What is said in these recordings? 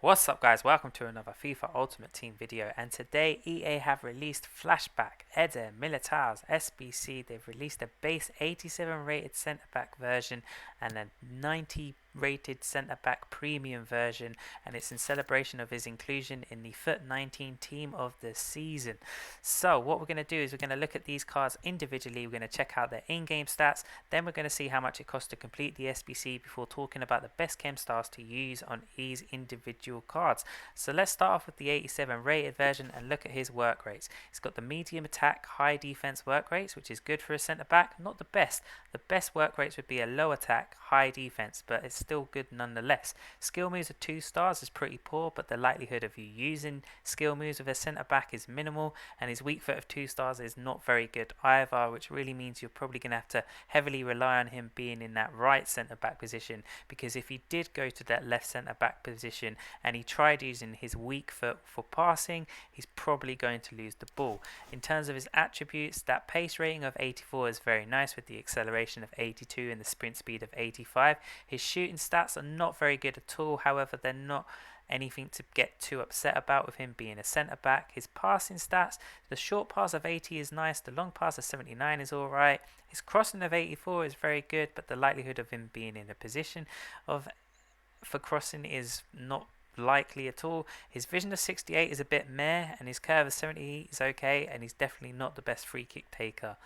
What's up guys, welcome to another FIFA Ultimate Team video, and today EA have released Flashback Eder Militao's SBC. They've released a base 87 rated centre back version and a 90 rated centre back premium version, and it's in celebration of his inclusion in the FUT 19 team of the season. So what we're going to do is we're going to look at these cards individually. We're going to check out their in-game stats, then we're going to see how much it costs to complete the SBC before talking about the best Chem Styles to use on these individual cards. So let's start off with the 87 rated version and look at his work rates. He's got the medium attack, high defense work rates, which is good for a centre back. Not the best. The best work rates would be a low attack, high defense, but it's still good nonetheless. Skill moves of 2 stars is pretty poor, but the likelihood of you using skill moves with a centre back is minimal, and his weak foot of 2 stars is not very good either, which really means you're probably going to have to heavily rely on him being in that right centre back position, because if he did go to that left centre back position and he tried using his weak foot for passing, he's probably going to lose the ball. In terms of his attributes, that pace rating of 84 is very nice with the acceleration of 82 and the sprint speed of 85. His shooting stats are not very good at all, however they're not anything to get too upset about with him being a centre back. His passing stats, the short pass of 80 is nice, the long pass of 79 is alright, his crossing of 84 is very good, but the likelihood of him being in a position for crossing is not likely at all. His vision of 68 is a bit meh, and his curve of 70 is okay, and he's definitely not the best free kick taker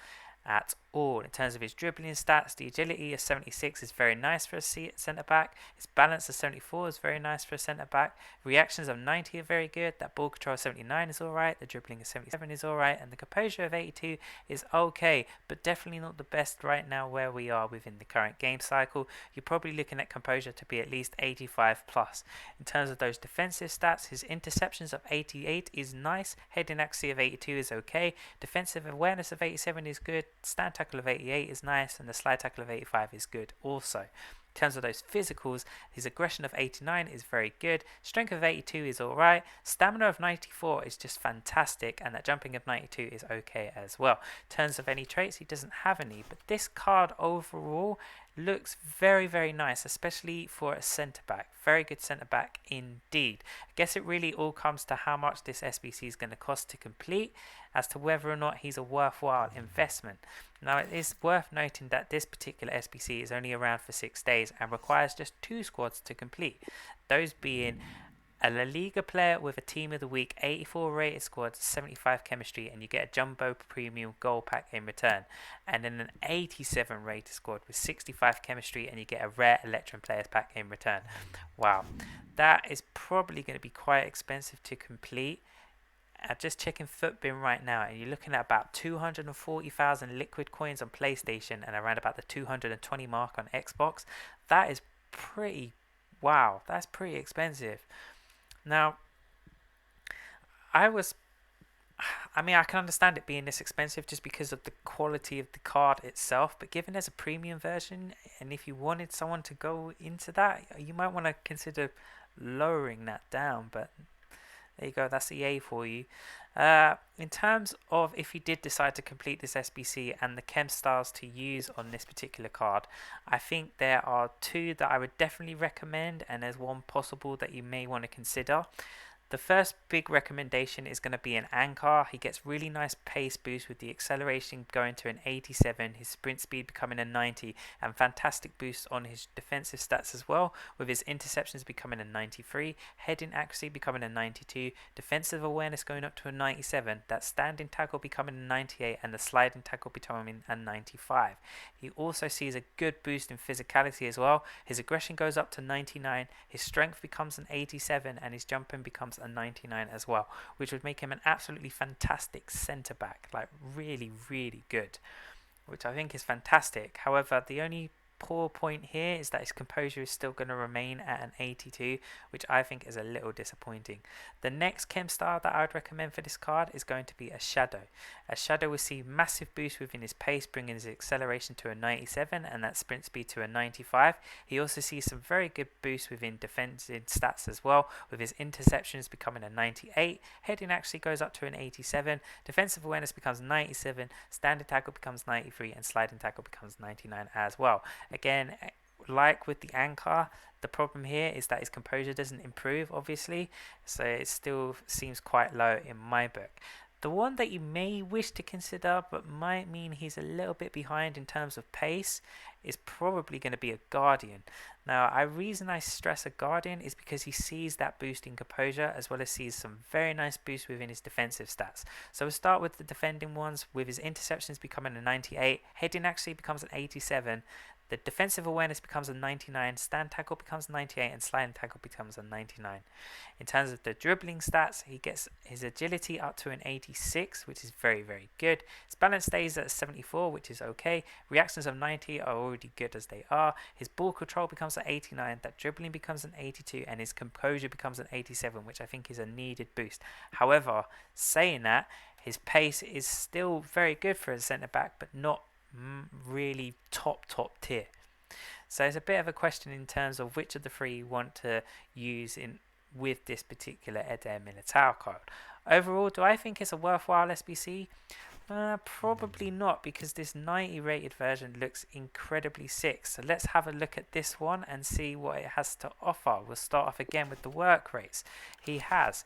at all. In terms of his dribbling stats, the agility of 76 is very nice for a centre back. His balance of 74 is very nice for a centre back. Reactions of 90 are very good. That ball control of 79 is alright. The dribbling of 77 is alright, and the composure of 82 is okay, but definitely not the best right now where we are within the current game cycle. You're probably looking at composure to be at least 85 plus. In terms of those defensive stats, his interceptions of 88 is nice. Heading accuracy of 82 is okay. Defensive awareness of 87 is good. Stand tackle of 88 is nice, and the slide tackle of 85 is good also. In terms of those physicals, his aggression of 89 is very good, strength of 82 is alright, stamina of 94 is just fantastic, and that jumping of 92 is okay as well. In terms of any traits, he doesn't have any, but this card overall looks very nice, especially for a centre back. Very good centre back indeed. I guess it really all comes to how much this SBC is going to cost to complete as to whether or not he's a worthwhile investment. Now, it is worth noting that this particular SBC is only around for 6 days and requires just 2 squads to complete, those being a La Liga player with a team of the week 84 rated squad, 75 chemistry, and you get a jumbo premium gold pack in return, and then an 87 rated squad with 65 chemistry, and you get a rare Electrum players pack in return. Wow, that is probably going to be quite expensive to complete. I'm just checking Footbin right now, and you're looking at about 240,000 liquid coins on PlayStation and around about the 220 mark on Xbox. That is pretty, wow, that's pretty expensive. Now, I can understand it being this expensive just because of the quality of the card itself, but given there's a premium version, and if you wanted someone to go into that, you might want to consider lowering that down, but there you go, that's EA for you. In terms of if you did decide to complete this SBC and the Chem Styles to use on this particular card, I think there are 2 that I would definitely recommend, and there's 1 possible that you may want to consider. The first big recommendation is going to be an Anchor. He gets really nice pace boost with the acceleration going to an 87, his sprint speed becoming a 90, and fantastic boost on his defensive stats as well, with his interceptions becoming a 93, heading accuracy becoming a 92, defensive awareness going up to a 97, that standing tackle becoming a 98, and the sliding tackle becoming a 95. He also sees a good boost in physicality as well. His aggression goes up to 99, his strength becomes an 87, and his jumping becomes a 99 as well, which would make him an absolutely fantastic centre back, like really good, which I think is fantastic. However, the only poor point here is that his composure is still going to remain at an 82, which I think is a little disappointing. The next Chem Style that I would recommend for this card is going to be a Shadow. A Shadow will see massive boost within his pace, bringing his acceleration to a 97 and that sprint speed to a 95. He also sees some very good boost within defensive stats as well, with his interceptions becoming a 98, heading actually goes up to an 87, defensive awareness becomes 97, standard tackle becomes 93, and sliding tackle becomes 99 as well. Again, like with the anchor, the problem here is that his composure doesn't improve, obviously, so it still seems quite low in my book. The one that you may wish to consider, but might mean he's a little bit behind in terms of pace, is probably going to be a Guardian. Now, the reason I stress a Guardian is because he sees that boost in composure, as well as sees some very nice boosts within his defensive stats. So we'll start with the defending ones, with his interceptions becoming a 98, heading actually becomes an 87, the defensive awareness becomes a 99, stand tackle becomes 98, and sliding tackle becomes a 99. In terms of the dribbling stats, he gets his agility up to an 86, which is very, very good. His balance stays at 74, which is okay. Reactions of 90 are already good as they are. His ball control becomes an 89, that dribbling becomes an 82, and his composure becomes an 87, which I think is a needed boost. However, saying that, his pace is still very good for a centre-back, but not really top tier. So it's a bit of a question in terms of which of the three you want to use in with this particular Eder Militao card. Overall, do I think it's a worthwhile SBC? Probably not, because this 90 rated version looks incredibly sick. So let's have a look at this one and see what it has to offer. We'll start off again with the work rates. He has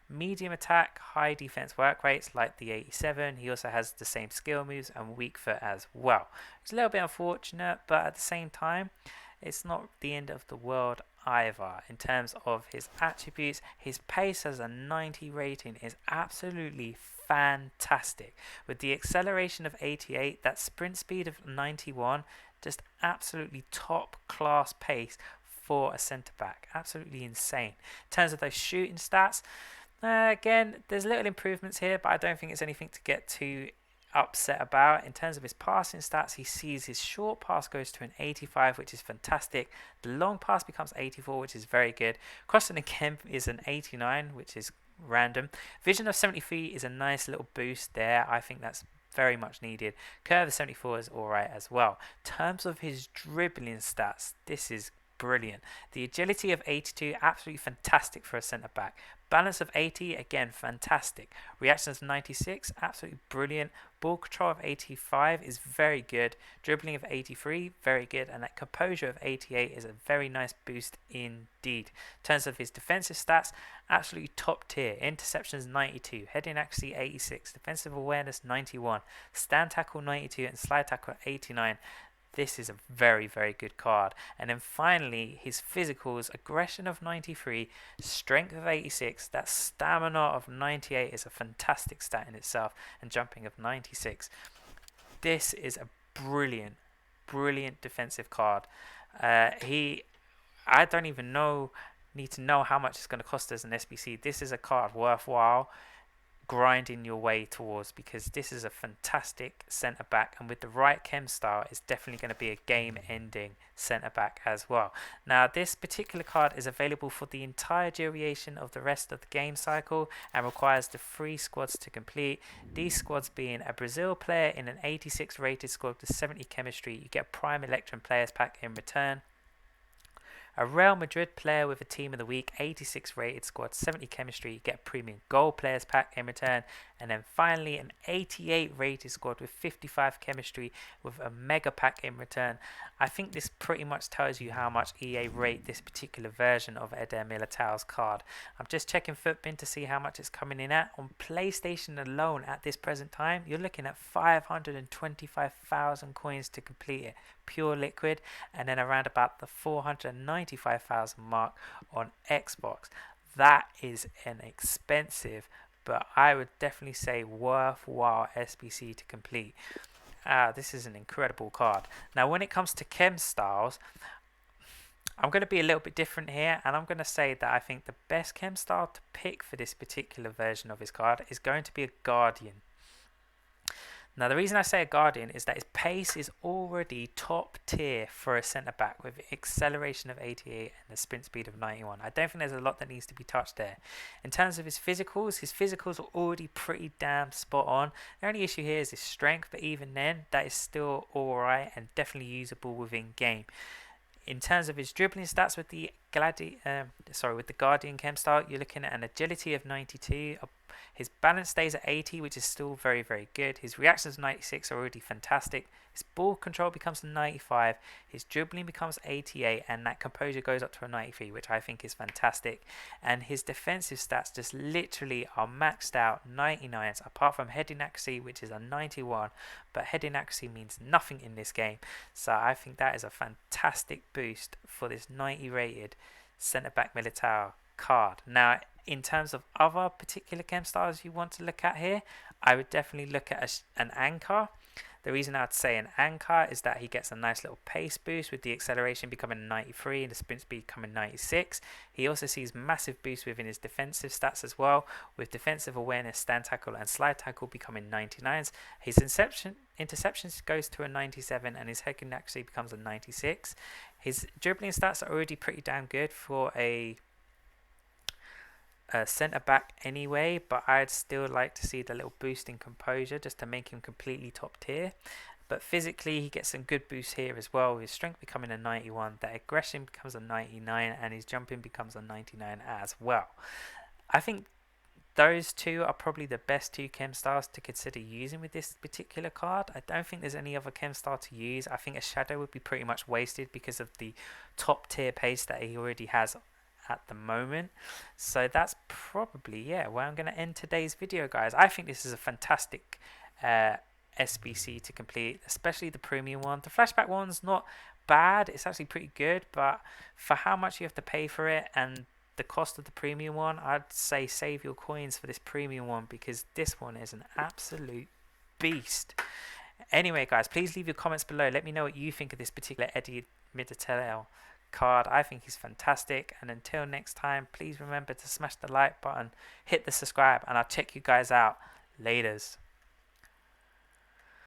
medium attack, high defense work rates like the 87. He also has the same skill moves and weak foot as well. It's a little bit unfortunate, but at the same time, it's not the end of the world either. In terms of his attributes, his pace as a 90 rating is absolutely fantastic. With the acceleration of 88, that sprint speed of 91, just absolutely top class pace for a centre back. Absolutely insane. In terms of those shooting stats, again, there's little improvements here, but I don't think it's anything to get too upset about. In terms of his passing stats, he sees his short pass goes to an 85, which is fantastic. The long pass becomes 84, which is very good. Crossing again is an 89, which is random. Vision of 73 is a nice little boost there. I think that's very much needed. Curve of 74 is alright as well. In terms of his dribbling stats, this is brilliant. The agility of 82, absolutely fantastic for a centre back. Balance of 80, again, fantastic. Reactions of 96, absolutely brilliant. Ball control of 85 is very good. Dribbling of 83, very good. And that composure of 88 is a very nice boost indeed. In terms of his defensive stats, absolutely top tier. Interceptions 92, heading accuracy 86, defensive awareness 91, stand tackle 92, and slide tackle 89. This is a very, very good card. And then finally, his physicals, aggression of 93, strength of 86, that stamina of 98 is a fantastic stat in itself, and jumping of 96. This is a brilliant, brilliant defensive card. I don't even need to know how much it's going to cost as an SBC. This is a card worthwhile grinding your way towards, because this is a fantastic centre back, and with the right Chem Style, it's definitely going to be a game ending centre back as well. Now, this particular card is available for the entire duration of the rest of the game cycle and requires the 3 squads to complete. These squads being a Brazil player in an 86 rated squad with 70 chemistry. You get a Prime Electron players pack in return. A Real Madrid player with a team of the week, 86 rated squad, 70 chemistry, you get a premium gold players pack in return. And then finally an 88 rated squad with 55 chemistry with a mega pack in return. I think this pretty much tells you how much EA rate this particular version of Eder Militao's card. I'm just checking Footbin to see how much it's coming in at. On PlayStation alone at this present time, you're looking at 525,000 coins to complete it, pure liquid, and then around about the 495,000 mark on Xbox. That is an expensive, but I would definitely say worthwhile SBC to complete. This is an incredible card. Now, when it comes to Chem Styles, I'm going to be a little bit different here, and I'm going to say that I think the best Chem Style to pick for this particular version of his card is going to be a Guardian. Now, the reason I say a Guardian is that his pace is already top tier for a centre back with acceleration of 88 and a sprint speed of 91. I don't think there's a lot that needs to be touched there. In terms of his physicals are already pretty damn spot on. The only issue here is his strength, but even then, that is still alright and definitely usable within game. In terms of his dribbling stats, with the with the Guardian Chem Style, you're looking at an agility of 92. His balance stays at 80, which is still very, very good. His reactions 96 are already fantastic. His ball control becomes a 95. His dribbling becomes 88, and that composure goes up to a 93, which I think is fantastic. And his defensive stats just literally are maxed out 99s, apart from heading accuracy, which is a 91. But heading accuracy means nothing in this game, so I think that is a fantastic boost for this 90 rated centre back Militao card. Now, in terms of other particular Chem Styles you want to look at here, I would definitely look at an anchor. The reason I'd say an anchor is that he gets a nice little pace boost with the acceleration becoming 93 and the sprint speed becoming 96. He also sees massive boosts within his defensive stats as well, with defensive awareness, stand tackle and slide tackle becoming 99s. His interceptions goes to a 97 and his heading accuracy becomes a 96. His dribbling stats are already pretty damn good for a centre back anyway, but I'd still like to see the little boost in composure just to make him completely top tier. But physically he gets some good boosts here as well, his strength becoming a 91, that aggression becomes a 99 and his jumping becomes a 99 as well. I think those two are probably the best two Chem Styles to consider using with this particular card. I don't think there's any other Chem Style to use. I think a Shadow would be pretty much wasted because of the top tier pace that he already has at the moment. So that's probably where I'm going to end today's video, guys. I think this is a fantastic SBC to complete, especially the premium one. The flashback one's not bad, it's actually pretty good, but for how much you have to pay for it and the cost of the premium one, I'd say save your coins for this premium one, because this one is an absolute beast. Anyway, guys, please leave your comments below. Let me know what you think of this particular Eder Militao card. I think he's fantastic, and until next time, please remember to smash the like button, hit the subscribe, and I'll check you guys out. Laters.